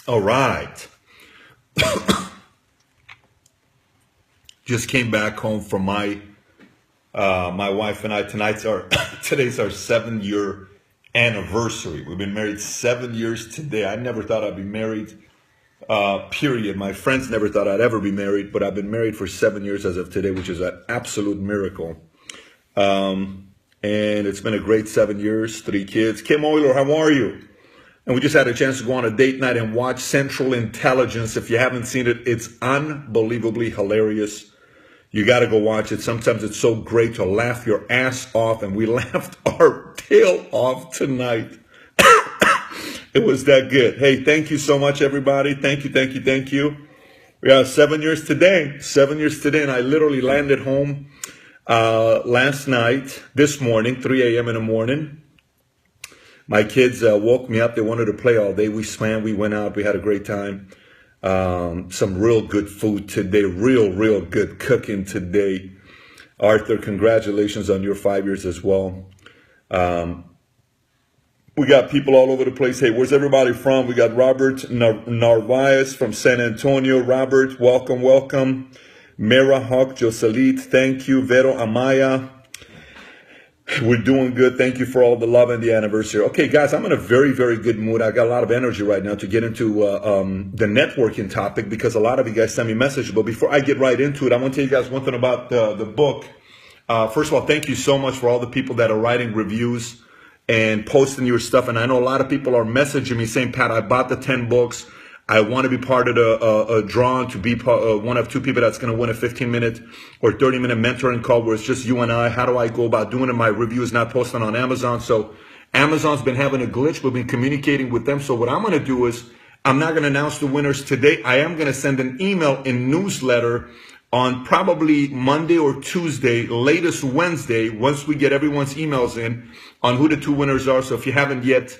All right. Just came back home from my wife and I. Today's our 7-year anniversary. We've been married 7 years today. I never thought I'd be married. Period. My friends never thought I'd ever be married, but I've been married for 7 years as of today, which is an absolute miracle. And it's been a great 7 years. 3 kids. Kim Euler, how are you? And we just had a chance to go on a date night and watch Central Intelligence. If you haven't seen it, it's unbelievably hilarious. You got to go watch it. Sometimes it's so great to laugh your ass off, and we laughed our tail off tonight. It was that good. Hey, thank you so much, everybody. Thank you. We are 7 years today. 7 years today, and I literally landed home last night, this morning, 3 a.m. in the morning. My kids woke me up. They wanted to play all day. We swam. We went out. We had a great time. Some real good food today. Real good cooking today. Arthur, congratulations on your 5 years as well. We got people all over the place. Hey, where's everybody from? We got Robert Narvaez from San Antonio. Robert, welcome. Mera Hawk, Joselit, thank you. Vero Amaya. We're doing good. Thank you for all the love and the anniversary. Okay, guys, I'm in a very good mood. I got a lot of energy right now to get into the networking topic because a lot of you guys send me messages. But before I get right into it, I want to tell you guys one thing about the book. First of all, thank you so much for all the people that are writing reviews and posting your stuff. And I know a lot of people are messaging me saying, Pat, I bought the 10 books. I want to be part of a drawing to be one of 2 people that's going to win a 15-minute or 30-minute mentoring call where it's just you and I. How do I go about doing it? My review is not posted on Amazon. So Amazon's been having a glitch. We've been communicating with them. So what I'm going to do is I'm not going to announce the winners today. I am going to send an email and newsletter on probably Monday or Tuesday, latest Wednesday, once we get everyone's emails in on who the 2 winners are. So if you haven't yet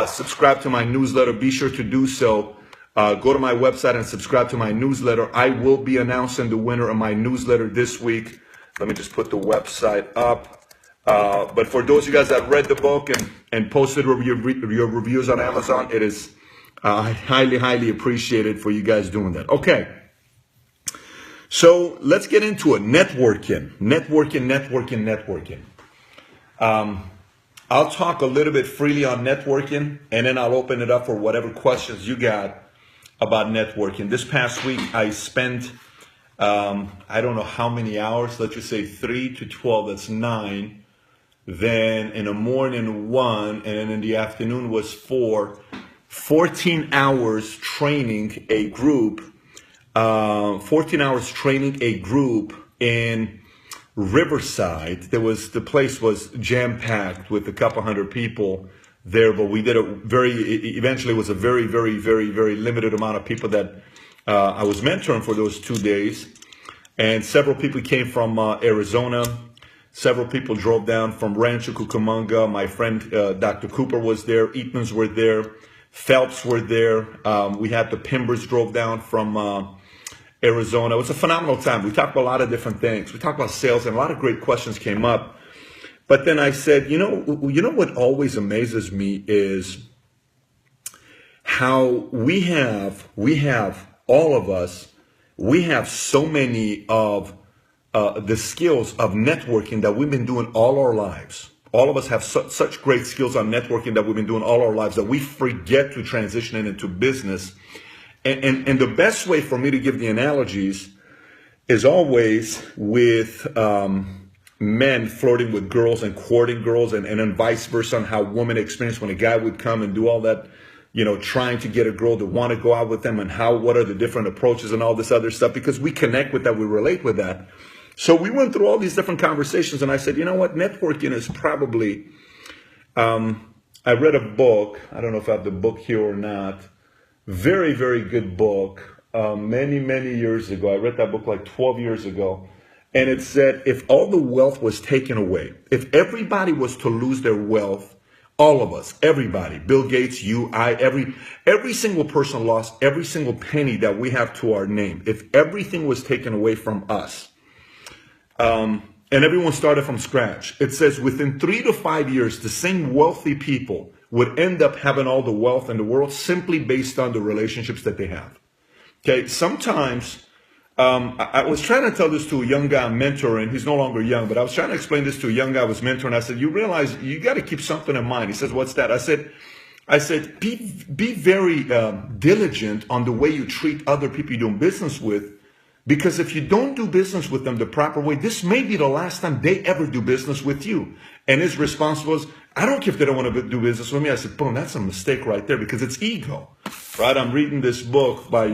subscribed to my newsletter, be sure to do so. Go to my website and subscribe to my newsletter. I will be announcing the winner of my newsletter this week. Let me just put the website up. But for those of you guys that read the book and posted your reviews on Amazon, it is highly appreciated for you guys doing that. Okay. So let's get into it. Networking. I'll talk a little bit freely on networking, and then I'll open it up for whatever questions you got about networking. This past week, I spent, I don't know how many hours, let's just say 3 to 12, that's 9. Then in the morning, 1, and then in the afternoon was 4. 14 hours training a group, 14 hours training a group in Riverside. The place was jam-packed with a couple hundred people there, but we did eventually it was a very limited amount of people that I was mentoring for those 2 days. And several people came from Arizona. Several people drove down from Rancho Cucamonga. My friend Dr. Cooper was there. Eatmans were there. Phelps were there. We had the Pimbers drove down from Arizona. It was a phenomenal time. We talked about a lot of different things. We talked about sales, and a lot of great questions came up. But then I said, you know what always amazes me is how we have all of us, we have so many of the skills of networking that we've been doing all our lives. All of us have such great skills on networking that we've been doing all our lives that we forget to transition it into business. And the best way for me to give the analogies is always with men flirting with girls and courting girls, and then vice versa on how women experience when a guy would come and do all that, trying to get a girl to want to go out with them, and what are the different approaches and all this other stuff, because we connect with that, we relate with that. So we went through all these different conversations, and I said, you know what, networking is probably, I read a book, I don't know if I have the book here or not, very good book, many years ago. I read that book like 12 years ago. And it said, if all the wealth was taken away, if everybody was to lose their wealth, all of us, everybody, Bill Gates, you, I, every single person lost every single penny that we have to our name. If everything was taken away from us, and everyone started from scratch, it says within 3 to 5 years, the same wealthy people would end up having all the wealth in the world simply based on the relationships that they have. Okay, sometimes I was trying to tell this to a young guy I'm mentoring. He's no longer young, but I was trying to explain this to a young guy I was mentoring. I said, you realize you got to keep something in mind. He says, what's that? I said, be very diligent on the way you treat other people you're doing business with, because if you don't do business with them the proper way, this may be the last time they ever do business with you. And his response was, I don't care if they don't want to do business with me. I said, boom, that's a mistake right there, because it's ego, right? I'm reading this book by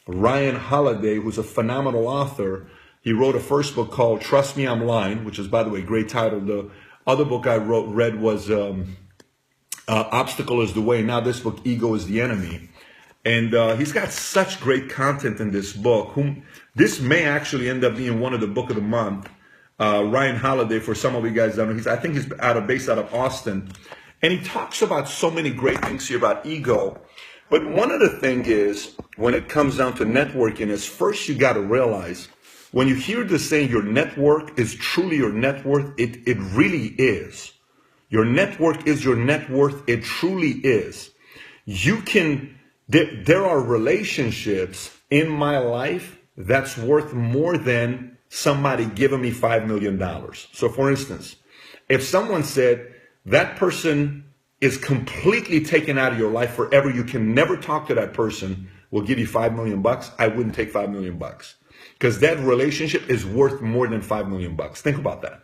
Ryan Holiday, who's a phenomenal author. He wrote a first book called Trust Me, I'm Lying, which is, by the way, a great title. The other book I read was Obstacle is the Way. Now this book, Ego is the Enemy. And he's got such great content in this book. This may actually end up being one of the book of the month. Ryan Holiday, for some of you guys don't know, I think he's based out of Austin. And he talks about so many great things here about ego. But one of the things is, when it comes down to networking, is first you got to realize, when you hear the saying, your network is truly your net worth, it really is. Your network is your net worth. It truly is. There are relationships in my life that's worth more than somebody giving me $5 million. So for instance, if someone said that person is completely taken out of your life forever, you can never talk to that person, will give you $5 million, I wouldn't take $5 million, because that relationship is worth more than $5 million. Think about that.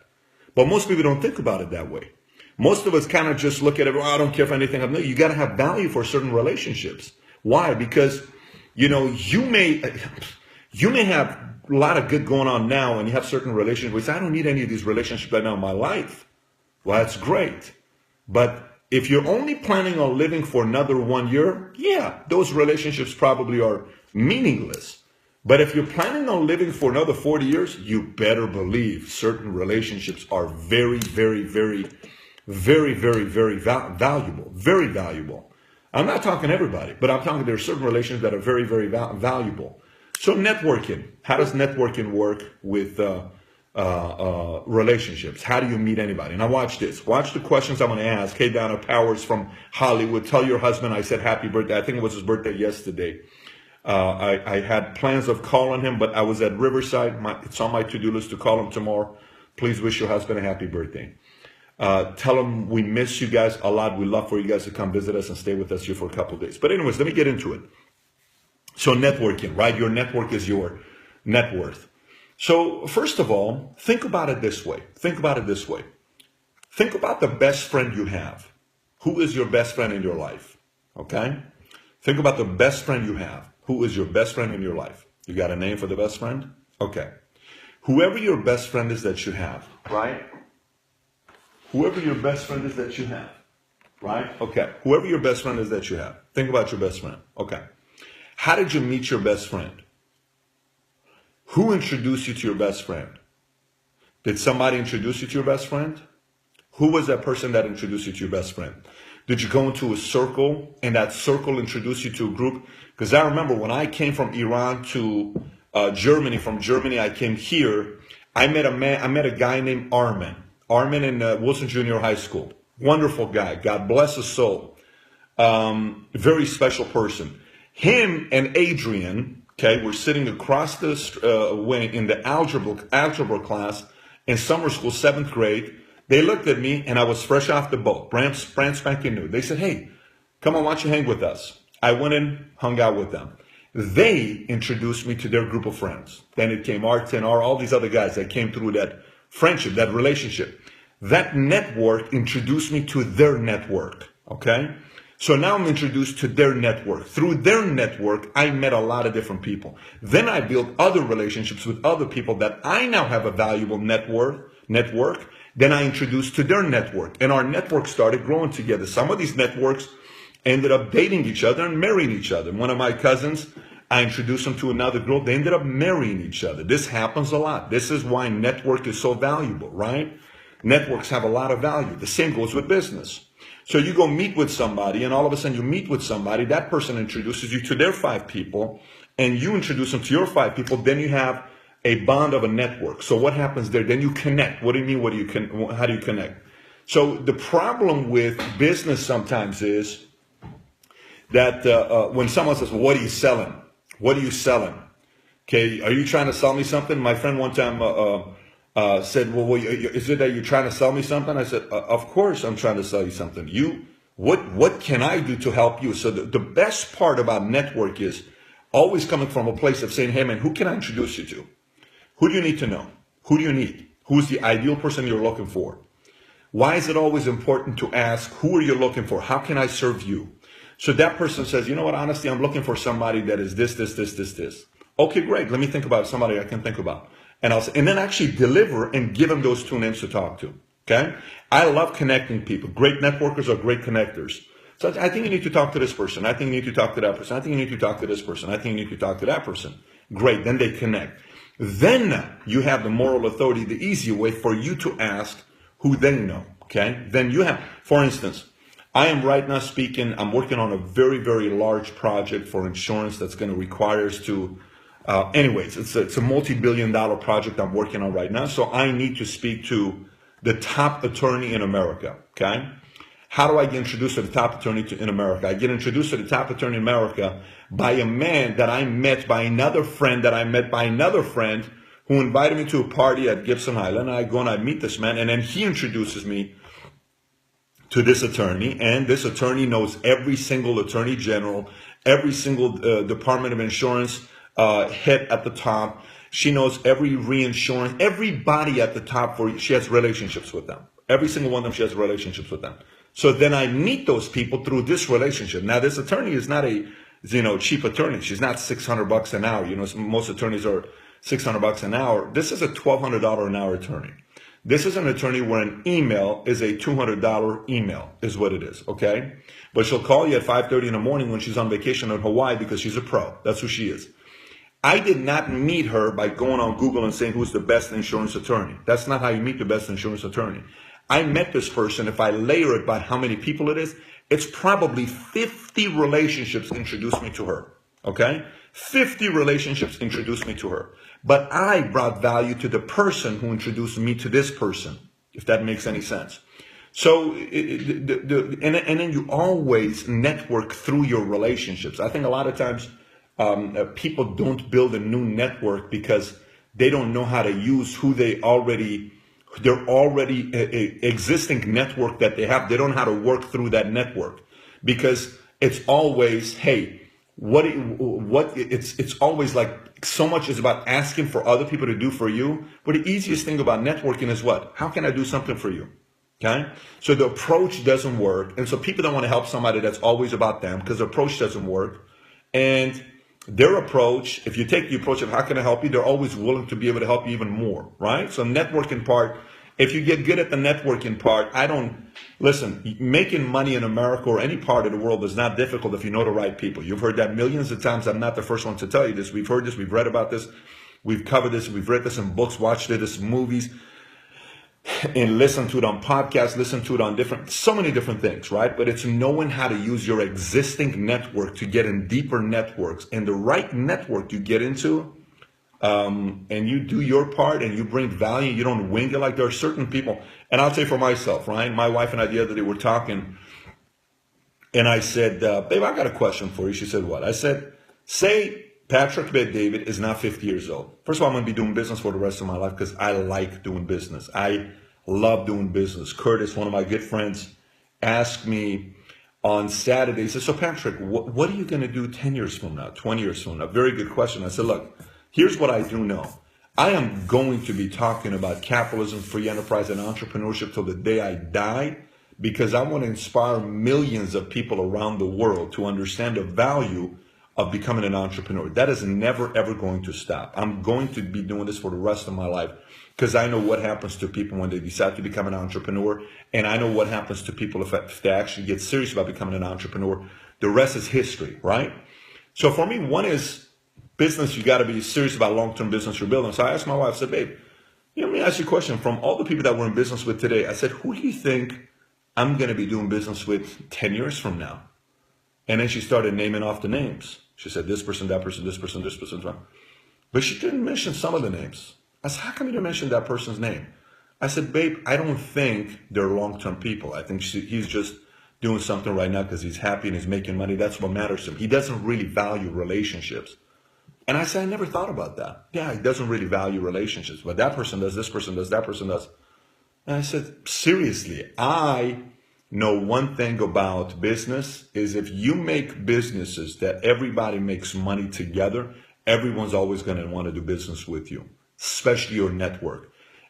But most people don't think about it that way. Most of us kind of just look at it, I don't care if anything. No, you got to have value for certain relationships. Why? Because, you may have a lot of good going on now, and you have certain relationships where you say, I don't need any of these relationships right now in my life. Well, that's great. But if you're only planning on living for another 1 year, yeah, those relationships probably are meaningless. But if you're planning on living for another 40 years, you better believe certain relationships are very, very, very, very, very, very valuable. Very valuable. I'm not talking everybody, but I'm talking there are certain relations that are very, very valuable. So networking. How does networking work with relationships? How do you meet anybody? Now watch this. Watch the questions I'm going to ask. Hey, Donna Powers from Hollywood. Tell your husband I said happy birthday. I think it was his birthday yesterday. I had plans of calling him, but I was at Riverside. It's on my to-do list to call him tomorrow. Please wish your husband a happy birthday. Tell them we miss you guys a lot. We love for you guys to come visit us and stay with us here for a couple of days. But anyways, let me get into it. So networking, right? Your network is your net worth. So first of all, think about it this way. Think about it this way. Think about the best friend you have. Who is your best friend in your life? Okay? Think about the best friend you have. Who is your best friend in your life? You got a name for the best friend? Okay. Whoever your best friend is that you have, right? Whoever your best friend is that you have, right? Okay. Whoever your best friend is that you have. Think about your best friend. Okay. How did you meet your best friend? Who introduced you to your best friend? Did somebody introduce you to your best friend? Who was that person that introduced you to your best friend? Did you go into a circle and that circle introduced you to a group? Because I remember when I came from Iran to Germany, from Germany I came here, I met a guy named Armin in Wilson Junior High School. Wonderful guy. God bless his soul. Very special person. Him and Adrian, okay, were sitting across the way in the algebra class in summer school, 7th grade. They looked at me and I was fresh off the boat, brand spanking new. They said, hey, come on, why don't you hang with us? I went in, hung out with them. They introduced me to their group of friends. Then it came Art all these other guys that came through that friendship, that relationship. That network introduced me to their network, okay? So now I'm introduced to their network. Through their network, I met a lot of different people. Then I built other relationships with other people that I now have a valuable network. Then I introduced to their network, and our network started growing together. Some of these networks ended up dating each other and marrying each other. One of my cousins, I introduced him to another girl. They ended up marrying each other. This happens a lot. This is why network is so valuable, right? Networks have a lot of value. The same goes with business. So you go meet with somebody, and all of a sudden you meet with somebody. That person introduces you to their 5 people, and you introduce them to your 5 people. Then you have a bond of a network. So what happens there? Then you connect. What do you mean? How do you connect? So the problem with business sometimes is that when someone says, well, what are you selling? What are you selling? Okay, are you trying to sell me something? My friend one time said, well, is it that you're trying to sell me something? I said, of course I'm trying to sell you something. What can I do to help you? So the best part about network is always coming from a place of saying, hey man, who can I introduce you to? Who do you need to know? Who do you need? Who's the ideal person you're looking for? Why is it always important to ask, who are you looking for? How can I serve you? So that person says, you know what, honestly, I'm looking for somebody that is this, this, this, this, this. Okay, great. Let me think about somebody I can think about. And then actually deliver and give them those two names to talk to. Okay? I love connecting people. Great networkers are great connectors. So I think you need to talk to this person. I think you need to talk to that person. I think you need to talk to this person. I think you need to talk to that person. Great. Then they connect. Then you have the moral authority, the easy way for you to ask who they know. Okay? Then you have, for instance, I am right now speaking, I'm working on a very, very large project for insurance that's going to require us to, anyways, it's a multi-billion-dollar project I'm working on right now. So I need to speak to the top attorney in America. Okay? How do I get introduced to the top attorney in America? I get introduced to the top attorney in America by a man that I met by another friend that I met by another friend who invited me to a party at Gibson Island. I go and I meet this man, and then he introduces me to this attorney, and this attorney knows every single attorney general, every single Department of Insurance head at the top. She knows every reinsurance, everybody at the top. She has relationships with them. Every single one of them, she has relationships with them. So then I meet those people through this relationship. Now, this attorney is not a cheap attorney. She's not $600 an hour. Most attorneys are $600 an hour. This is a $1,200 an hour attorney. This is an attorney where an email is a $200 email, is what it is, okay? But she'll call you at 5:30 in the morning when she's on vacation in Hawaii because she's a pro. That's who she is. I did not meet her by going on Google and saying who's the best insurance attorney. That's not how you meet the best insurance attorney. I met this person. If I layer it by how many people it is, it's probably 50 relationships introduced me to her, okay? 50 relationships introduced me to her. But I brought value to the person who introduced me to this person, if that makes any sense. So, and then you always network through your relationships. I think a lot of times people don't build a new network because they don't know how to use their already existing network that they have. They don't know how to work through that network because it's always, hey, it's always like so much is about asking for other people to do for you. But the easiest thing about networking is what? How can I do something for you? Okay? So the approach doesn't work. And so people don't want to help somebody that's always about them because the approach doesn't work. And their approach, if you take the approach of how can I help you, they're always willing to be able to help you even more, right? So networking part, if you get good at the networking part, listen, making money in America or any part of the world is not difficult if you know the right people. You've heard that millions of times. I'm not the first one to tell you this. We've heard this. We've read about this. We've covered this. We've read this in books, watched it in movies, and listened to it on podcasts, listened to it on so many different things, right? But it's knowing how to use your existing network to get in deeper networks. And the right network you get into, and you do your part and you bring value, you don't wing it. Like there are certain people, and I'll say for myself, right? My wife and I the other day were talking, and I said, babe, I got a question for you. She said, what? I said, say Patrick Bet-David is now 50 years old. First of all, I'm going to be doing business for the rest of my life because I like doing business. I love doing business. Curtis, one of my good friends, asked me on Saturday, he said, so Patrick, what are you going to do 10 years from now, 20 years from now? Very good question. I said, look, here's what I do know. I am going to be talking about capitalism, free enterprise, and entrepreneurship till the day I die because I want to inspire millions of people around the world to understand the value of becoming an entrepreneur. That is never, ever going to stop. I'm going to be doing this for the rest of my life because I know what happens to people when they decide to become an entrepreneur, and I know what happens to people if they actually get serious about becoming an entrepreneur. The rest is history, right? So for me, one is business, you got to be serious about long-term business you're building. So I asked my wife, I said, babe, let me ask you a question. From all the people that we're in business with today, I said, who do you think I'm going to be doing business with 10 years from now? And then she started naming off the names. She said, this person, that person, this person, this person. But she didn't mention some of the names. I said, how come you didn't mention that person's name? I said, babe, I don't think they're long-term people. I think he's just doing something right now because he's happy and he's making money. That's what matters to him. He doesn't really value relationships. And I said, I never thought about that. Yeah, he doesn't really value relationships, but that person does, this person does, that person does. And I said, seriously, I know one thing about business is if you make businesses that everybody makes money together, everyone's always going to want to do business with you, especially your network.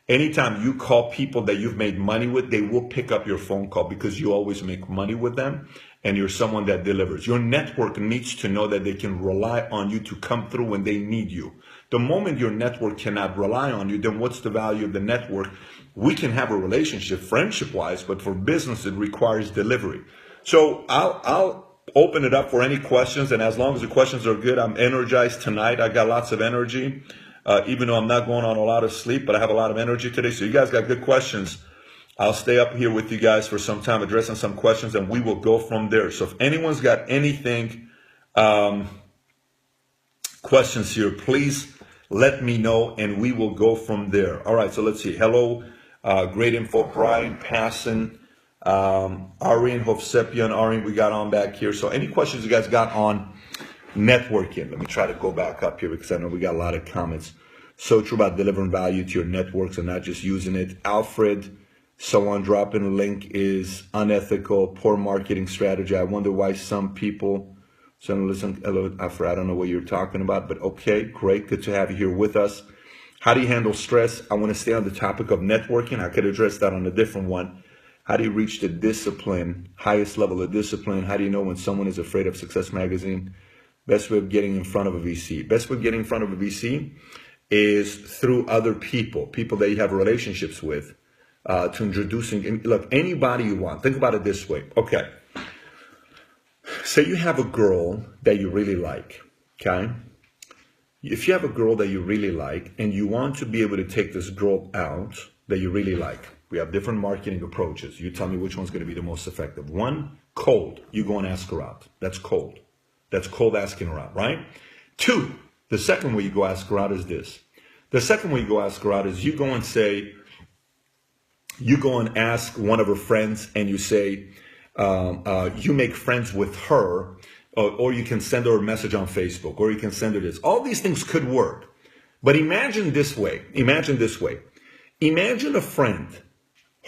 Anytime you call people that you've made money with, they will pick up your phone call because you always make money with them and you're someone that delivers. Your network needs to know that they can rely on you to come through when they need you. The moment your network cannot rely on you, then what's the value of the network? We can have a relationship friendship-wise, but for business, it requires delivery. So I'll open it up for any questions, and as long as the questions are good, I'm energized tonight. I got lots of energy. Even though I'm not going on a lot of sleep, but I have a lot of energy today. So you guys got good questions. I'll stay up here with you guys for some time addressing some questions, and we will go from there. So if anyone's got anything, questions here, please let me know, and we will go from there. All right, so let's see. Hello, great info, Brian Passon, Arian Hovsepian, Arian, we got on back here. So any questions you guys got on networking? Let me try to go back up here because I know we got a lot of comments. So true about delivering value to your networks and not just using it. Alfred, someone dropping a link is unethical, poor marketing strategy. I wonder why some people, so listen, hello, Alfred, I don't know what you're talking about, but okay, great. Good to have you here with us. How do you handle stress? I want to stay on the topic of networking. I could address that on a different one. How do you reach the discipline, highest level of discipline? How do you know when someone is afraid of Success Magazine? Best way of getting in front of a VC. Best way of getting in front of a VC is through other people that you have relationships with, to introducing, look, anybody you want. Think about it this way. Okay. Say you have a girl that you really like, okay? If you have a girl that you really like and you want to be able to take this girl out that you really like, we have different marketing approaches. You tell me which one's going to be the most effective. One, cold. You go and ask her out. That's cold. That's cold asking her out, right? Two, the second way you go ask her out is this. The second way you go ask her out is you go and say, you go and ask one of her friends and you say, you make friends with her, or you can send her a message on Facebook, or you can send her this. All these things could work. But imagine this way. Imagine this way. Imagine a friend,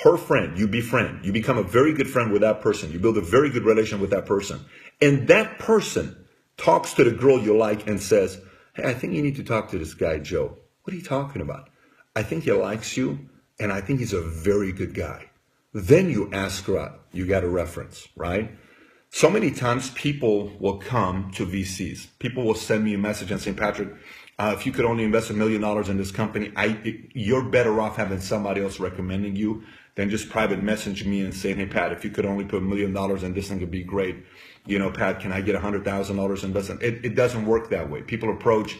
her friend, you befriend. You become a very good friend with that person. You build a very good relation with that person. And that person talks to the girl you like and says, hey, I think you need to talk to this guy, Joe. What are you talking about? I think he likes you, and I think he's a very good guy. Then you ask her out. You got a reference, right? So many times people will come to VCs. People will send me a message and say, Patrick, if you could only invest $1 million in this company, you're better off having somebody else recommending you than just private message me and saying, hey, Pat, if you could only put $1 million in this thing, it'd be great. You know, Pat, can I get $100,000 investment? It doesn't work that way. People approach,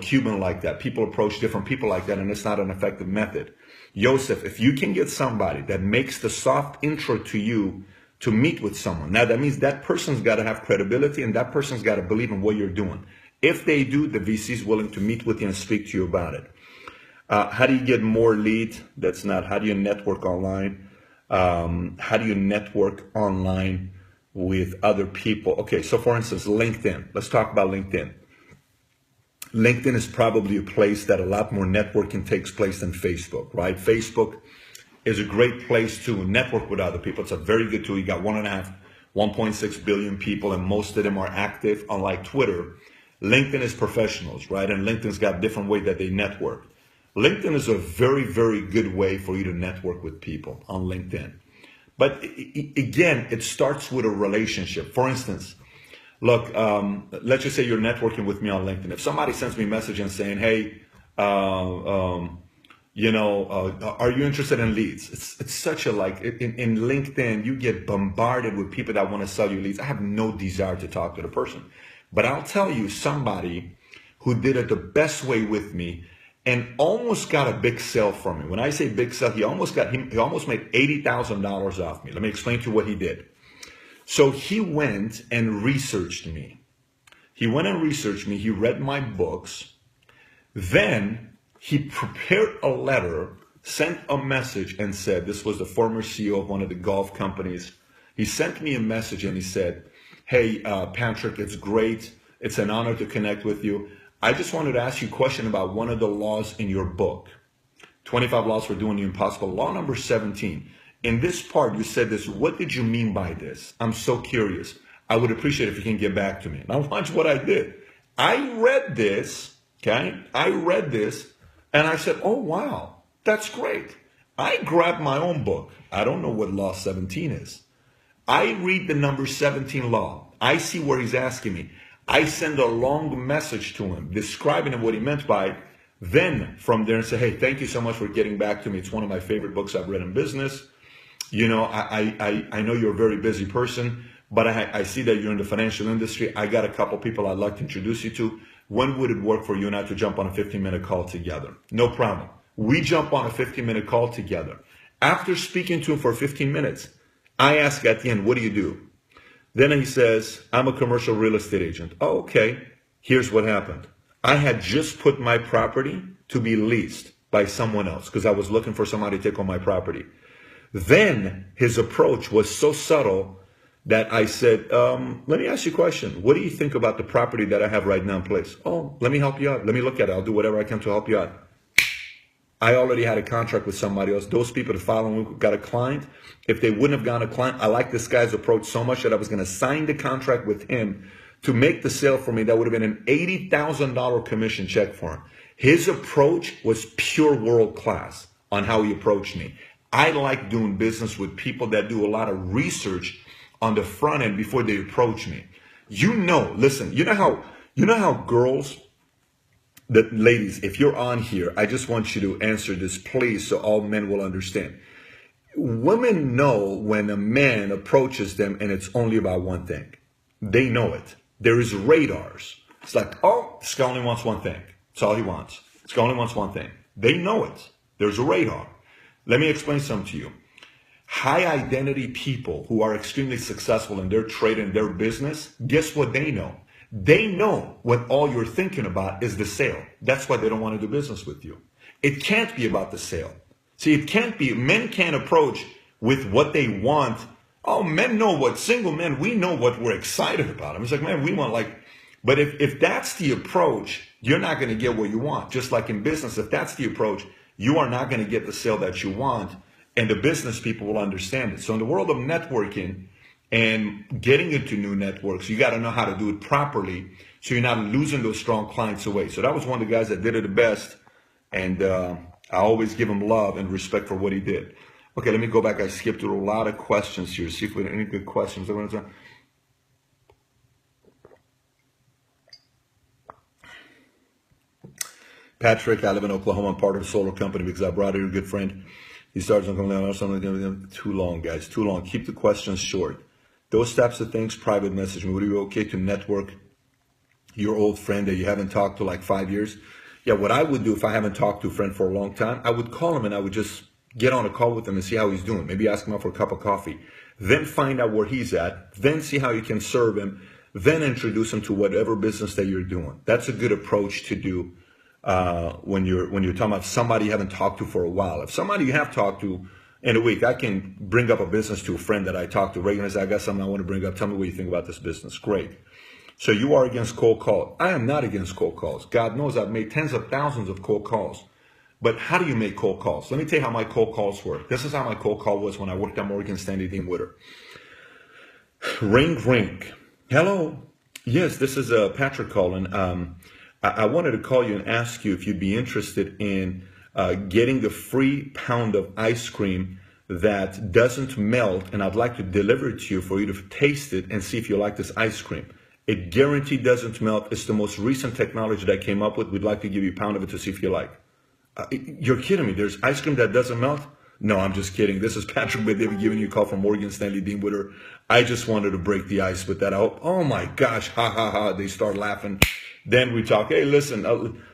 Cuban like that. People approach different people like that, and it's not an effective method. Joseph, if you can get somebody that makes the soft intro to you to meet with someone, now that means that person's got to have credibility and that person's got to believe in what you're doing. If they do, the VC is willing to meet with you and speak to you about it. How do you get more leads? How do you network online? How do you network online with other people? Okay, so for instance, LinkedIn. Let's talk about LinkedIn. LinkedIn is probably a place that a lot more networking takes place than Facebook, right? Facebook is a great place to network with other people. It's a very good tool. You got 1.6 billion people, and most of them are active. Unlike Twitter, LinkedIn is professionals, right? And LinkedIn's got different way that they network. LinkedIn is a very, very good way for you to network with people on LinkedIn. But again, it starts with a relationship. For instance, look, let's just say you're networking with me on LinkedIn. If somebody sends me a message and saying, hey, are you interested in leads? It's such a in LinkedIn, you get bombarded with people that want to sell you leads. I have no desire to talk to the person. But I'll tell you somebody who did it the best way with me and almost got a big sale from me. When I say big sale, he almost made $80,000 off me. Let me explain to you what he did. So he went and researched me. He read my books. Then he prepared a letter sent a message and said, this was the former CEO of one of the golf companies. He sent me a message and he said, hey, Patrick, it's great. It's an honor to connect with you. I just wanted to ask you a question about one of the laws in your book, 25 Laws for Doing the Impossible. Law number 17. In this part, you said this. What did you mean by this? I'm so curious. I would appreciate if you can get back to me. Now watch what I did. I read this, okay? I read this and I said, oh, wow, that's great. I grabbed my own book. I don't know what Law 17 is. I read the number 17 law. I see where he's asking me. I send a long message to him describing what he meant by it. Then from there and say, hey, thank you so much for getting back to me. It's one of my favorite books I've read in business. You know, I know you're a very busy person, but I see that you're in the financial industry. I got a couple people I'd like to introduce you to. When would it work for you and I to jump on a 15-minute call together? No problem. We jump on a 15-minute call together. After speaking to him for 15 minutes, I ask at the end, what do you do? Then he says, I'm a commercial real estate agent. Oh, okay. Here's what happened. I had just put my property to be leased by someone else because I was looking for somebody to take on my property. Then his approach was so subtle that I said, let me ask you a question. What do you think about the property that I have right now in place? Oh, let me help you out. Let me look at it. I'll do whatever I can to help you out. I already had a contract with somebody else. Those people that follow me got a client. If they wouldn't have gotten a client, I like this guy's approach so much that I was going to sign the contract with him to make the sale for me. That would have been an $80,000 commission check for him. His approach was pure world class on how he approached me. I like doing business with people that do a lot of research on the front end before they approach me. You know, listen, you know how girls, that ladies, if you're on here, I just want you to answer this, please, so all men will understand. Women know when a man approaches them and it's only about one thing. They know it. There is radars. It's like, oh, this guy only wants one thing. That's all he wants. This guy only wants one thing. They know it. There's a radar. Let me explain something to you. High identity people who are extremely successful in their trade and their business, guess what they know? They know when all you're thinking about is the sale. That's why they don't want to do business with you. It can't be about the sale. See, it can't be. Men can't approach with what they want. Oh, men know what, single men, we know what we're excited about. It's like, man, we want but if that's the approach, you're not going to get what you want. Just like in business, if that's the approach, you are not going to get the sale that you want, and the business people will understand it. So in the world of networking and getting into new networks, you got to know how to do it properly so you're not losing those strong clients away. So that was one of the guys that did it the best, and I always give him love and respect for what he did. Okay, let me go back. I skipped through a lot of questions here. See if we have any good questions. Patrick, I live in Oklahoma. I'm part of a solar company because I brought here a good friend. He starts on something too long, guys. Too long. Keep the questions short. Those types of things, private message me. Would it be okay to network your old friend that you haven't talked to like 5 years? Yeah, what I would do if I haven't talked to a friend for a long time, I would call him and I would just get on a call with him and see how he's doing. Maybe ask him out for a cup of coffee. Then find out where he's at. Then see how you can serve him. Then introduce him to whatever business that you're doing. That's a good approach to do when you're talking about somebody you haven't talked to for a while. If somebody you have talked to in a week, I can bring up a business to a friend that I talk to regularly. Say, I got something I want to bring up. Tell me what you think about this business. Great. So you are against cold calls. I am not against cold calls. God knows I've made tens of thousands of cold calls. But how do you make cold calls? Let me tell you how my cold calls work. This is how my cold call was when I worked at Morgan Stanley Dean Witter. Ring, ring. Hello. Yes, this is Patrick calling. I wanted to call you and ask you if you'd be interested in getting the free pound of ice cream that doesn't melt, and I'd like to deliver it to you for you to taste it and see if you like this ice cream. It guaranteed doesn't melt. It's the most recent technology that I came up with. We'd like to give you a pound of it to see if you like. You're kidding me. There's ice cream that doesn't melt? No, I'm just kidding. This is Patrick David giving you a call from Morgan Stanley Dean Witter. I just wanted to break the ice with that. I hope, oh my gosh, ha ha ha. They start laughing. Then we talk, hey, listen,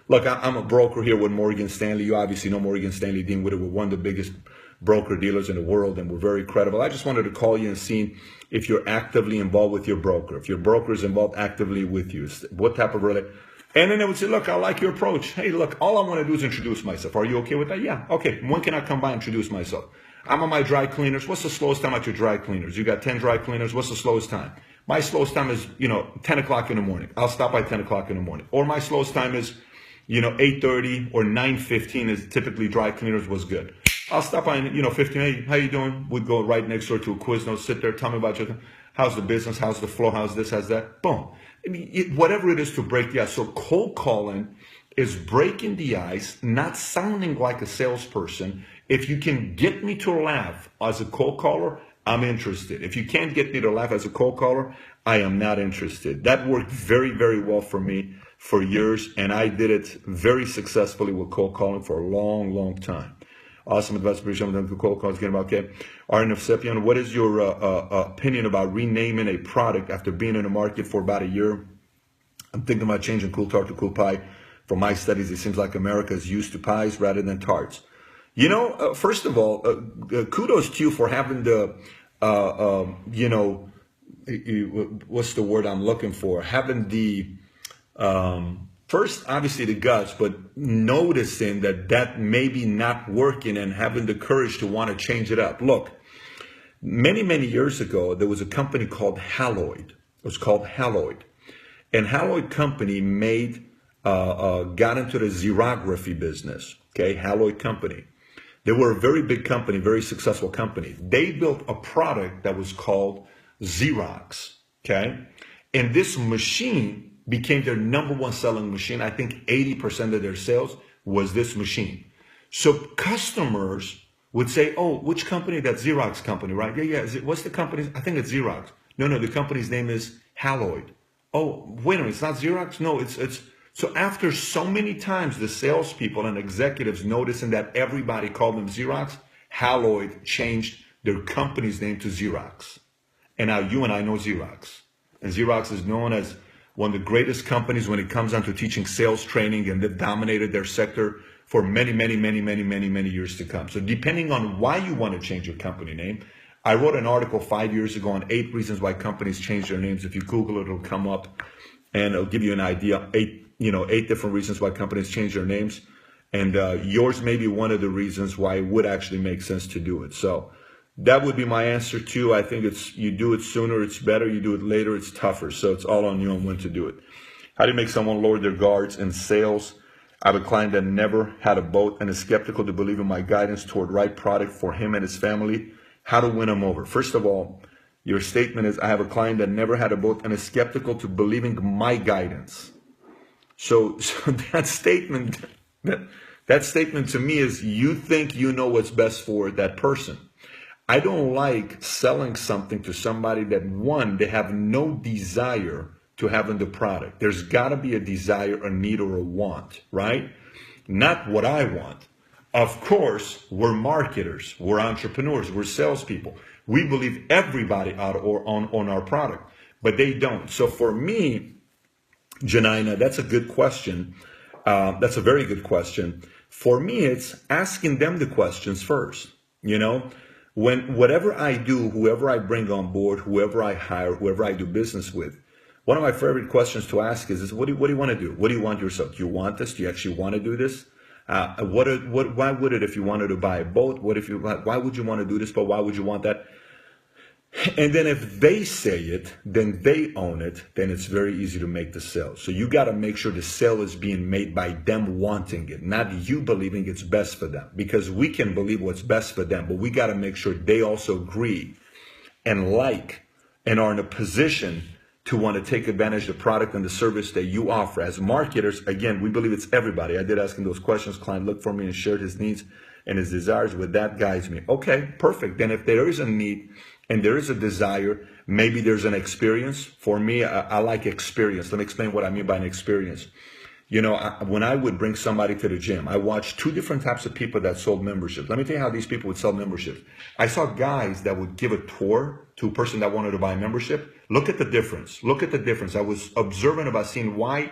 look, I'm a broker here with Morgan Stanley. You obviously know Morgan Stanley Dean Witter. We're one of the biggest broker dealers in the world, and we're very credible. I just wanted to call you and see if you're actively involved with your broker. If your broker is involved actively with you, what type of relationship? And then they would say, look, I like your approach. Hey, look, all I want to do is introduce myself. Are you okay with that? Yeah. Okay. When can I come by and introduce myself? I'm on my dry cleaners. What's the slowest time at your dry cleaners? You got 10 dry cleaners. What's the slowest time? My slowest time is, 10 o'clock in the morning. I'll stop by 10 o'clock in the morning. Or my slowest time is, 8:30 or 9:15 is typically dry cleaners was good. I'll stop by and, 15, hey, how you doing? We'd go right next door to a Quiznos, sit there, tell me about your, how's the business, how's the flow, how's this, how's that? Boom. I mean, whatever it is to break the ice. So cold calling is breaking the ice, not sounding like a salesperson. If you can get me to laugh as a cold caller, I'm interested. If you can't get me to laugh as a cold caller, I am not interested. That worked very, very well for me for years, and I did it very successfully with cold calling for a long, long time. Awesome advice. Appreciate them to cold calls. Getting about okay. Arnav Sepian, what is your opinion about renaming a product after being in the market for about a year? I'm thinking about changing Cool Tart to Cool Pie. From my studies, it seems like America is used to pies rather than tarts. First of all, kudos to you for having the, what's the word I'm looking for? Having the, first, obviously the guts, but noticing that maybe not working and having the courage to want to change it up. Look, many, many years ago, there was a company called Haloid. It was called Haloid. And Haloid company got into the xerography business, okay, Haloid company. They were a very big company, very successful company. They built a product that was called Xerox, okay? And this machine became their number one selling machine. I think 80% of their sales was this machine. So customers would say, oh, which company? That Xerox company, right? Yeah. What's the company? I think it's Xerox. No, the company's name is Haloid. Oh, wait a minute, it's not Xerox? No, it's. So after so many times, the salespeople and executives noticing that everybody called them Xerox, Haloid changed their company's name to Xerox. And now you and I know Xerox. And Xerox is known as one of the greatest companies when it comes down to teaching sales training, and they've dominated their sector for many, many, many, many, many, many years to come. So depending on why you want to change your company name, I wrote an article 5 years ago on 8 reasons why companies change their names. If you Google it, it'll come up and it'll give you an idea, 8 different reasons why companies change their names. And yours may be one of the reasons why it would actually make sense to do it. So that would be my answer too. I think it's, you do it sooner, it's better. You do it later, it's tougher. So it's all on you on when to do it. How do you make someone lower their guards in sales? I have a client that never had a boat and is skeptical to believe in my guidance toward right product for him and his family. How to win him over? First of all, your statement is, I have a client that never had a boat and is skeptical to believing my guidance. So that statement to me is, you think you know what's best for that person. I don't like selling something to somebody that, one, they have no desire to having the product. There's got to be a desire, a need, or a want, right? Not what I want. Of course, we're marketers, we're entrepreneurs, we're salespeople. We believe everybody out or on our product, but they don't. So for me, Janina, that's a good question. That's a very good question. For me, it's asking them the questions first. When whatever I do, whoever I bring on board, whoever I hire, whoever I do business with, one of my favorite questions to ask is what do you want to do? What do you want yourself? Do you want this? Do you actually want to do this? Why would it, if you wanted to buy a boat? Why would you want to do this? But why would you want that? And then if they say it, then they own it, then it's very easy to make the sale. So you got to make sure the sale is being made by them wanting it, not you believing it's best for them. Because we can believe what's best for them, but we got to make sure they also agree and like and are in a position to want to take advantage of the product and the service that you offer. As marketers, again, we believe it's everybody. I did ask him those questions. Client looked for me and shared his needs and his desires. With that guides me. Okay, perfect. Then if there is a need and there is a desire, maybe there's an experience. For me, I like experience. Let me explain what I mean by an experience. When I would bring somebody to the gym, I watched 2 different types of people that sold memberships. Let me tell you how these people would sell memberships. I saw guys that would give a tour to a person that wanted to buy a membership. Look at the difference. Look at the difference. I was observant about seeing why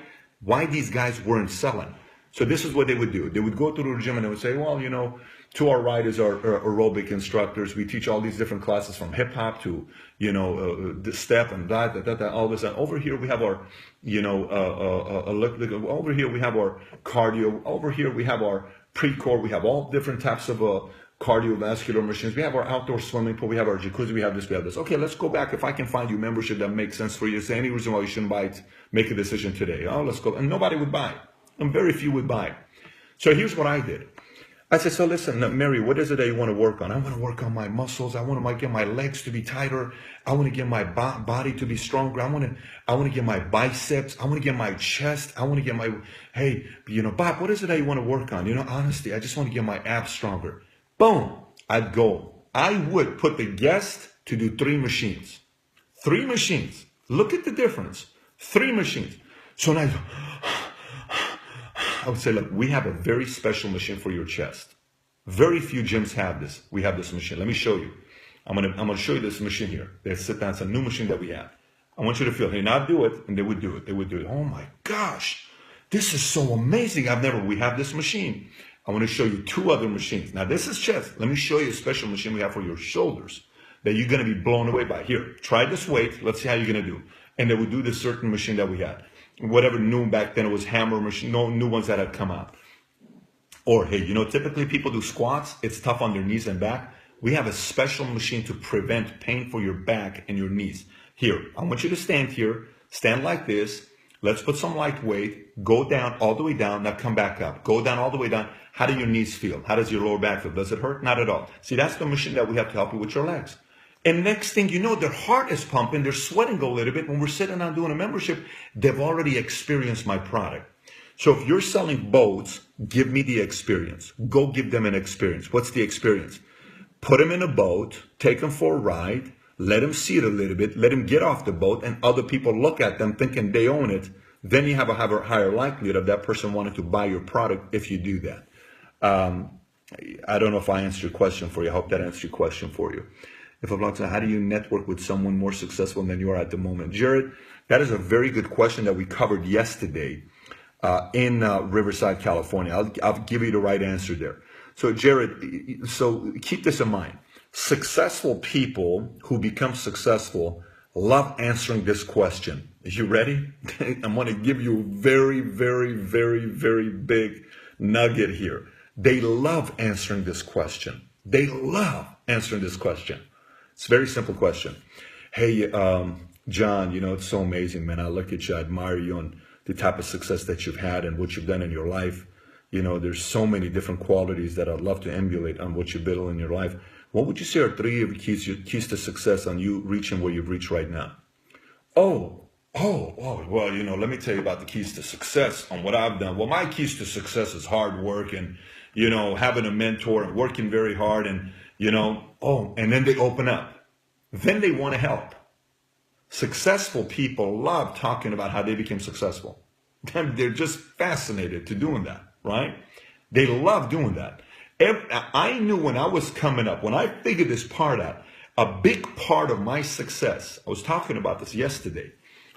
these guys weren't selling. So this is what they would do. They would go to the gym and they would say, well, To our right is our aerobic instructors. We teach all these different classes from hip hop to, the step and that, all this. And over here we have our, over here we have our cardio. Over here we have our pre-core. We have all different types of cardiovascular machines. We have our outdoor swimming pool. We have our jacuzzi. We have this. We have this. Okay, let's go back. If I can find you membership that makes sense for you, is there any reason why you shouldn't buy it? Make a decision today. Oh, let's go. And nobody would buy it. And very few would buy it. So here's what I did. I said, so listen, Mary, what is it that you want to work on? I want to work on my muscles. I want to get my legs to be tighter. I want to get my body to be stronger. I want to get my biceps. I want to get my chest. I want to get my, hey, Bob, what is it that you want to work on? Honestly, I just want to get my abs stronger. Boom, I'd go. I would put the guest to do 3 machines. 3 machines. Look at the difference. 3 machines. So now I would say, look, we have a very special machine for your chest. Very few gyms have this. We have this machine. Let me show you. I'm gonna show you this machine here. Let's sit down. It's a new machine that we have. I want you to feel, hey, now do it, and they would do it. They would do it. Oh my gosh, this is so amazing. We have this machine. I want to show you 2 other machines. Now this is chest. Let me show you a special machine we have for your shoulders that you're gonna be blown away by. Here, try this weight. Let's see how you're gonna do. And they would do this certain machine that we had. Whatever new back then, it was hammer machine, no new ones that had come out. Or, hey, typically people do squats. It's tough on their knees and back. We have a special machine to prevent pain for your back and your knees. Here, I want you to stand here, stand like this. Let's put some light weight, go down all the way down, now come back up. Go down all the way down. How do your knees feel? How does your lower back feel? Does it hurt? Not at all. See, that's the machine that we have to help you with your legs. And next thing you know, their heart is pumping, they're sweating a little bit. When we're sitting down doing a membership, they've already experienced my product. So if you're selling boats, give me the experience. Go give them an experience. What's the experience? Put them in a boat, take them for a ride, let them see it a little bit, let them get off the boat, and other people look at them thinking they own it. Then you have a higher likelihood of that person wanting to buy your product if you do that. I don't know if I answered your question for you. I hope that answered your question for you. If a blog says, how do you network with someone more successful than you are at the moment? Jared, that is a very good question that we covered yesterday in Riverside, California. I'll give you the right answer there. So Jared, so keep this in mind. Successful people who become successful love answering this question. Are you ready? I'm going to give you a very, very, very, very big nugget here. They love answering this question. They love answering this question. It's a very simple question. Hey, John, it's so amazing, man. I look at you, I admire you and the type of success that you've had and what you've done in your life. There's so many different qualities that I'd love to emulate on what you build in your life. What would you say are 3 of your keys to success on you reaching where you've reached right now? Well, let me tell you about the keys to success on what I've done. Well, my keys to success is hard work and, having a mentor and working very hard and, and then they open up. Then they want to help. Successful people love talking about how they became successful. They're just fascinated to doing that, right? They love doing that. I knew when I was coming up, when I figured this part out, a big part of my success, I was talking about this yesterday,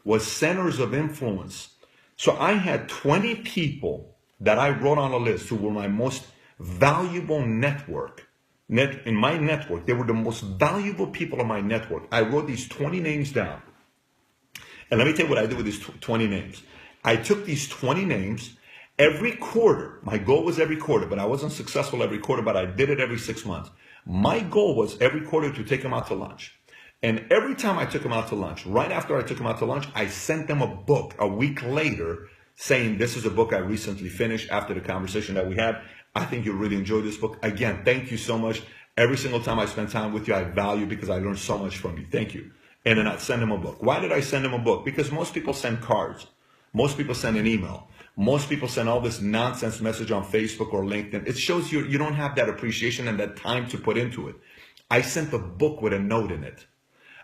was centers of influence. So I had 20 people that I wrote on a list who were my most valuable network. In my network, they were the most valuable people in my network. I wrote these 20 names down. And let me tell you what I did with these 20 names. I took these 20 names every quarter. My goal was every quarter, but I wasn't successful every quarter, but I did it every 6 months. My goal was every quarter to take them out to lunch. And every time I took them out to lunch, right after I took them out to lunch, I sent them a book a week later saying, this is a book I recently finished after the conversation that we had. I think you'll really enjoy this book. Again, thank you so much. Every single time I spend time with you, I value because I learned so much from you. Thank you. And then I'd send them a book. Why did I send them a book? Because most people send cards. Most people send an email. Most people send all this nonsense message on Facebook or LinkedIn. It shows you don't have that appreciation and that time to put into it. I sent a book with a note in it.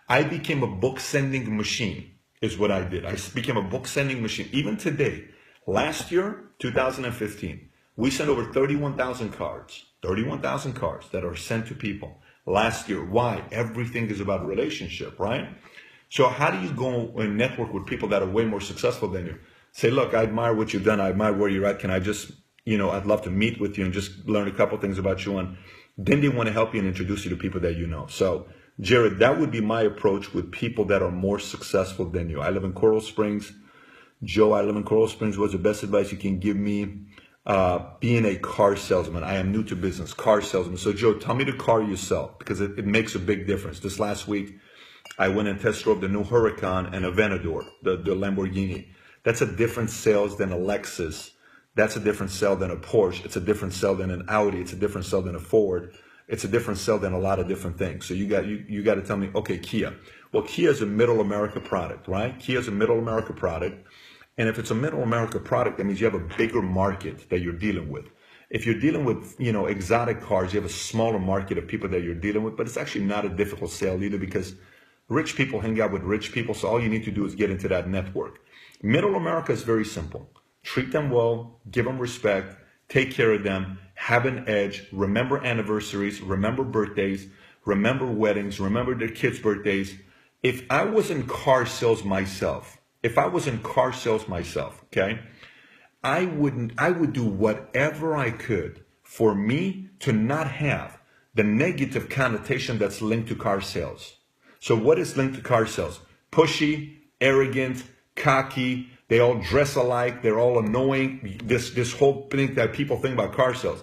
I became a book sending machine is what I did. I became a book sending machine. Even today, last year, 2015, we sent over 31,000 cards. 31,000 cards that are sent to people last year. Why? Everything is about relationship, right? So how do you go and network with people that are way more successful than you? Say, look, I admire what you've done. I admire where you're at. Can I just, I'd love to meet with you and just learn a couple things about you. And then they want to help you and introduce you to people that you know. So, Jared, that would be my approach with people that are more successful than you. I live in Coral Springs. Joe, I live in Coral Springs. What's the best advice you can give me? Being a car salesman. I am new to business, car salesman. So Joe, tell me the car you sell, because it makes a big difference. This last week, I went and test drove the new Huracan and a Venador, the Lamborghini. That's a different sales than a Lexus. That's a different sell than a Porsche. It's a different sell than an Audi. It's a different sell than a Ford. It's a different sell than a lot of different things. So you got to tell me, okay, Kia. Well, Kia is a middle America product, right? Kia is a middle America product. And if it's a middle America product, that means you have a bigger market that you're dealing with. If you're dealing with, exotic cars, you have a smaller market of people that you're dealing with, but it's actually not a difficult sale either, because rich people hang out with rich people. So all you need to do is get into that network. Middle America is very simple. Treat them well, give them respect, take care of them, have an edge, remember anniversaries, remember birthdays, remember weddings, remember their kids' birthdays. If I was in car sales myself, okay, I would do whatever I could for me to not have the negative connotation that's linked to car sales. So what is linked to car sales? Pushy, arrogant, cocky, they all dress alike, they're all annoying. This whole thing that people think about car sales.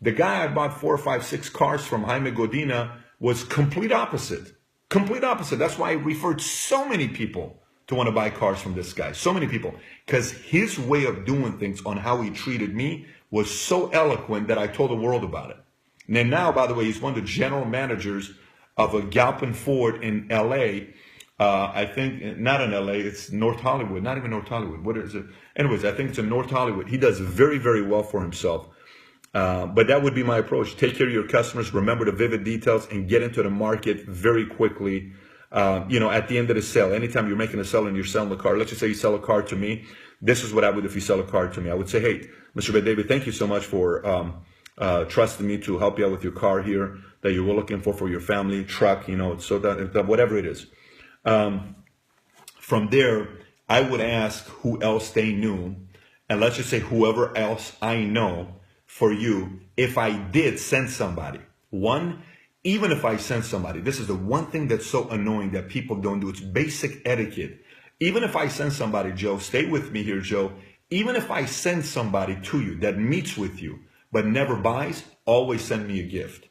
The guy I bought 4, 5, 6 cars from, Jaime Godina, was complete opposite. Complete opposite. That's why I referred so many people to want to buy cars from this guy. So many people. Because his way of doing things on how he treated me was so eloquent that I told the world about it. And then now, by the way, he's one of the general managers of a Galpin Ford in LA. I think, not in LA, it's North Hollywood. Not even North Hollywood. What is it? Anyways, I think it's in North Hollywood. He does very, very well for himself. But that would be my approach. Take care of your customers, remember the vivid details, and get into the market very quickly. At the end of the sale, anytime you're making a sale and you're selling a car, let's just say you sell a car to me. This is what I would, if you sell a car to me. I would say, hey, Mr. David, thank you so much for trusting me to help you out with your car here that you were looking for your family, truck, so that whatever it is. From there, I would ask who else they knew, and let's just say whoever else I know for you, if I did send somebody. Even if I send somebody, this is the one thing that's so annoying that people don't do. It's basic etiquette. Even if I send somebody, Joe, stay with me here, Joe. Even if I send somebody to you that meets with you but never buys, always send me a gift.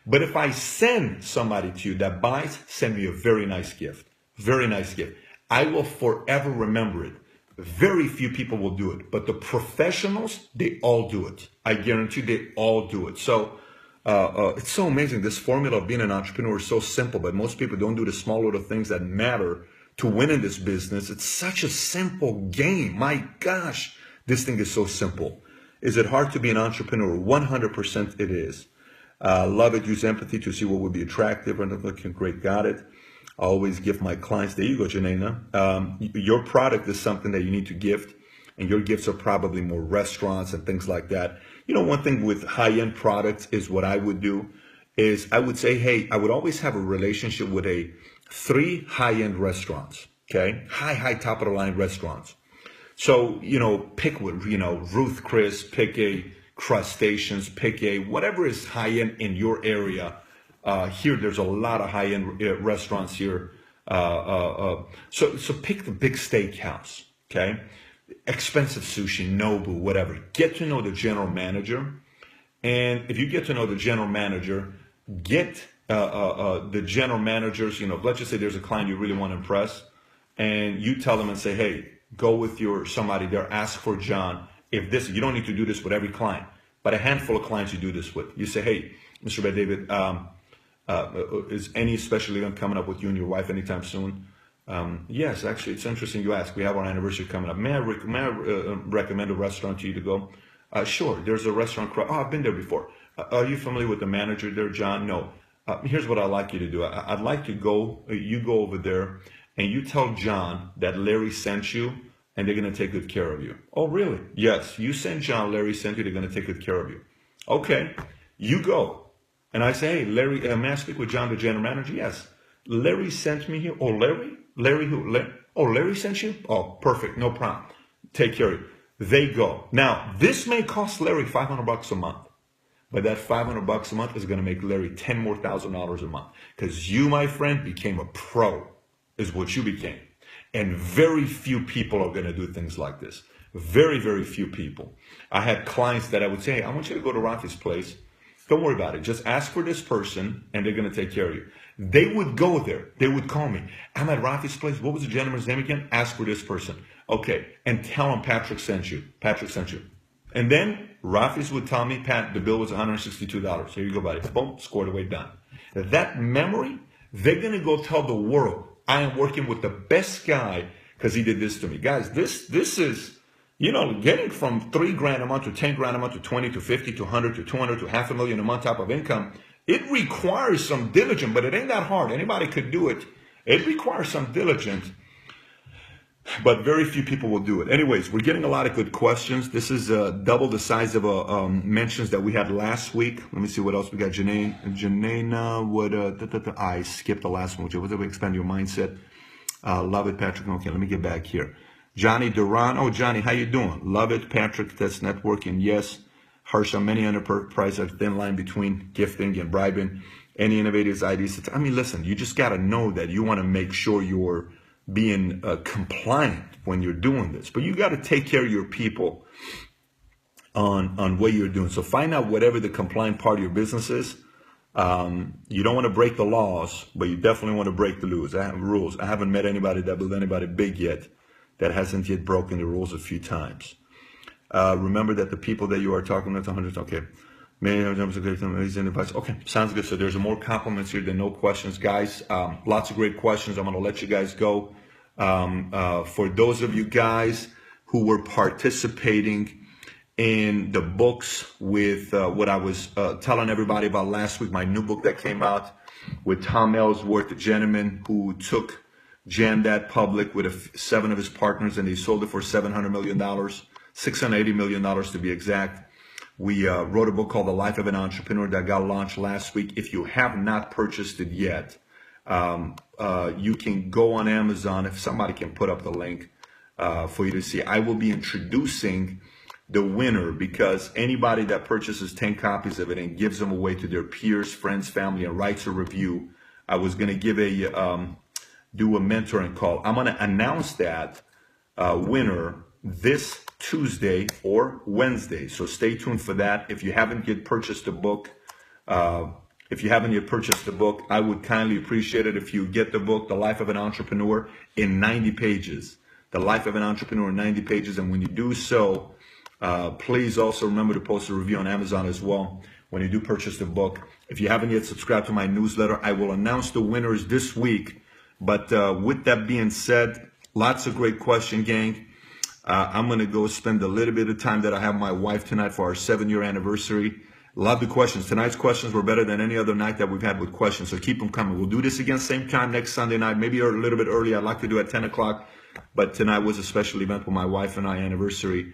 But if I send somebody to you that buys, send me a very nice gift. Very nice gift. I will forever remember it. Very few people will do it, but the professionals, they all do it. I guarantee they all do it. So it's so amazing. This formula of being an entrepreneur is so simple, but most people don't do the small little things that matter to win in this business. It's such a simple game. My gosh, this thing is so simple. Is it hard to be an entrepreneur? 100% it is. Love it. Use empathy to see what would be attractive. And looking great. Got it. I always gift my clients. There you go, Janena. Your product is something that you need to gift, and your gifts are probably more restaurants and things like that. One thing with high-end products is what I would do is I would say, hey, I would always have a relationship with 3 high-end restaurants, okay? High top-of-the-line restaurants. So, pick what, Ruth Chris, pick a Crustaceans, pick a whatever is high-end in your area. Here, there's a lot of high-end restaurants here. So pick the big steakhouse, okay? Expensive sushi, Nobu, whatever. Get to know the general manager. And if you get to know the general manager, get the general managers, let's just say there's a client you really want to impress. And you tell them and say, hey, go with somebody there, ask for John. You don't need to do this with every client, but a handful of clients you do this with. You say, hey, Mr. David, is any special event coming up with you and your wife anytime soon? Yes, actually, it's interesting you ask. We have our anniversary coming up. May I recommend a restaurant to you to go? Sure. There's a restaurant. I've been there before. Are you familiar with the manager there, John? No. Here's what I'd like you to do. I'd like to go. You go over there and you tell John that Larry sent you, and they're going to take good care of you. Oh, really? Yes. You sent John. Larry sent you. They're going to take good care of you. Okay. You go. And I say, hey, Larry, may I speak with John, the general manager? Yes. Larry sent me here. Oh, Larry? Larry who? Oh, Larry sent you? Oh, perfect. No problem. Take care of you. they go. Now, this may cost Larry $500 a month, but that $500 a month is going to make Larry $10,000 more a month, because you, my friend, became a pro, is what you became. And very few people are going to do things like this. Very, very few people. I had clients that I would say, hey, I want you to go to Rafi's place. Don't worry about it. Just ask for this person and they're going to take care of you. They would go there. They would call me. I'm at Rafi's place. What was the gentleman's name again? Ask for this person. Okay. And tell him Patrick sent you. Patrick sent you. And then Rafi's would tell me, Pat, the bill was $162. Here you go, buddy. Boom, scored away, done. That memory, they're going to go tell the world, I am working with the best guy because he did this to me. Guys, this is, you know, getting from $3,000 a month to $10,000 a month to 20 to 50 to 100 to 200 to $500,000 a month type of income. It requires some diligence, but it ain't that hard. Anybody could do it. It requires some diligence, but very few people will do it. Anyways, we're getting a lot of good questions. This is double the size of mentions that we had last week. Let me see what else we got. Janena would, I skipped the last one, which was expand your mindset. Love it, Patrick. Okay, let me get back here. Johnny Duran. Oh, Johnny, how you doing? Love it, Patrick. That's networking. Yes. Harsha, many enterprises are thin line between gifting and bribing. Any innovative ideas? I mean, listen, you just got to know that you want to make sure you're being compliant when you're doing this. But you got to take care of your people on what you're doing. So find out whatever the compliant part of your business is. You don't want to break the laws, but you definitely want to break the rules. I haven't met anybody that built anybody big yet that hasn't yet broken the rules a few times. Remember that the people that you are talking to, hundreds, okay. Amazing advice. Okay, sounds good. So there's more compliments here than no questions, guys. Lots of great questions. I'm going to let you guys go. For those of you guys who were participating in the books with what I was telling everybody about last week, my new book that came out with Tom Ellsworth, the gentleman who took Jandad public with 7 of his partners, and they sold it for $700 million, $680 million to be exact. We wrote a book called The Life of an Entrepreneur that got launched last week. If you have not purchased it yet, you can go on Amazon. If somebody can put up the link for you to see. I will be introducing the winner, because anybody that purchases 10 copies of it and gives them away to their peers, friends, family, and writes a review, I was going to give do a mentoring call. I'm going to announce that winner this Tuesday or Wednesday. So stay tuned for that. If you haven't yet purchased the book, I would kindly appreciate it if you get the book, The Life of an Entrepreneur, in 90 pages. The Life of an Entrepreneur in 90 pages. And when you do so, please also remember to post a review on Amazon as well when you do purchase the book. If you haven't yet subscribed to my newsletter, I will announce the winners this week. But with that being said, lots of great question, gang. I'm going to go spend a little bit of time that I have my wife tonight for our 7-year anniversary. Love the questions. Tonight's questions were better than any other night that we've had with questions, so keep them coming. We'll do this again same time next Sunday night, maybe a little bit early. I'd like to do it at 10 o'clock, but tonight was a special event with my wife and I anniversary.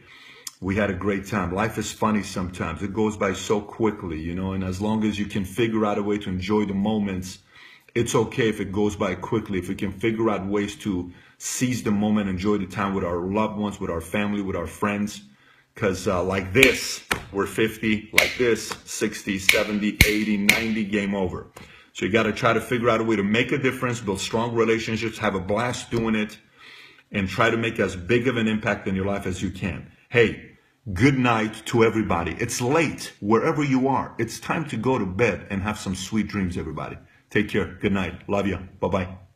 We had a great time. Life is funny sometimes. It goes by so quickly, you know, and as long as you can figure out a way to enjoy the moments, it's okay if it goes by quickly. If we can figure out ways to seize the moment, enjoy the time with our loved ones, with our family, with our friends. Because like this, we're 50, like this, 60, 70, 80, 90, game over. So you got to try to figure out a way to make a difference, build strong relationships, have a blast doing it, and try to make as big of an impact in your life as you can. Hey, good night to everybody. It's late, wherever you are. It's time to go to bed and have some sweet dreams, everybody. Take care. Good night. Love you. Bye-bye.